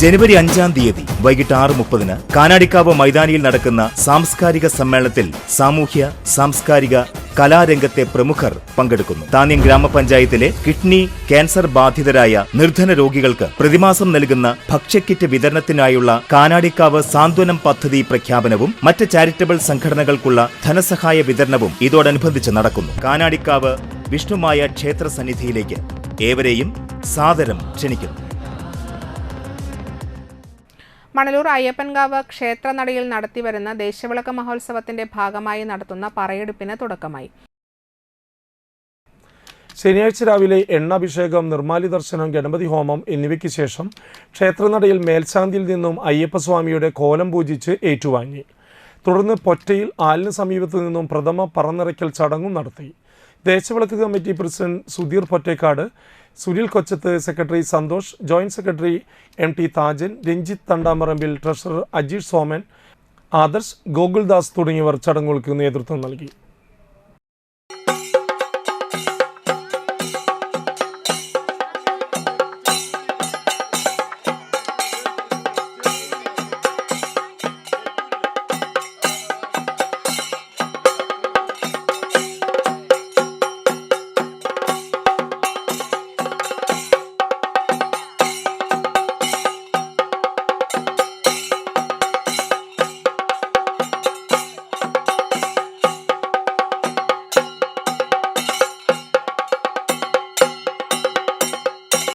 ജനുവരി 5-ാം തീയതി വൈകിട്ട് 6:30 കാനാടിക്കാവ് മൈതാനിയിൽ നടക്കുന്ന സാംസ്കാരിക സമ്മേളനത്തിൽ സാമൂഹ്യ സാംസ്കാരിക കലാരംഗത്തെ പ്രമുഖർ പങ്കെടുക്കുന്നു. താന്യം ഗ്രാമപഞ്ചായത്തിലെ കിഡ്നി ക്യാൻസർ ബാധിതരായ നിർധന രോഗികൾക്ക് പ്രതിമാസം നൽകുന്ന ഭക്ഷ്യക്കിറ്റ് വിതരണത്തിനായുള്ള കാനാടിക്കാവ് സാന്ത്വനം പദ്ധതി പ്രഖ്യാപനവും മറ്റ് ചാരിറ്റബിൾ സംഘടനകൾക്കുള്ള ധനസഹായ വിതരണവും ഇതോടനുബന്ധിച്ച് നടക്കുന്നു. കാനാടിക്കാവ് വിഷ്ണുമായ ക്ഷേത്ര സന്നിധിയിലേക്ക് ഏവരെയും സാദരം ക്ഷണിക്കുന്നു. മണലൂർ അയ്യപ്പൻകാവ് ക്ഷേത്രനടയിൽ നടത്തിവരുന്ന ദേശവിളക്ക് മഹോത്സവത്തിന്റെ ഭാഗമായി നടത്തുന്ന പറയെടുപ്പിന് തുടക്കമായി. ശനിയാഴ്ച രാവിലെ എണ്ണാഭിഷേകം, നിർമ്മാല്യ ദർശനം, ഗണപതി ഹോമം എന്നിവയ്ക്ക് ശേഷം ക്ഷേത്രനടയിൽ മേൽശാന്തിയിൽ നിന്നും അയ്യപ്പസ്വാമിയുടെ കോലം പൂജിച്ച് ഏറ്റുവാങ്ങി. തുടർന്ന് പൊറ്റയിൽ ആലിന് സമീപത്തു നിന്നും പ്രഥമ പറന്നിറയ്ക്കൽ ചടങ്ങും നടത്തി. ദേശവിളക്ക് committee president Sudheer Pottekkat, Sunil Kochath, secretary Santhosh, joint secretary MT Thajan, Ranjith Thandamarambil, treasurer Ajeesh Soman, Adarsh, Gokuldas തുടങ്ങിയവർ ചടങ്ങുകൾക്ക് നേതൃത്വം നൽകി.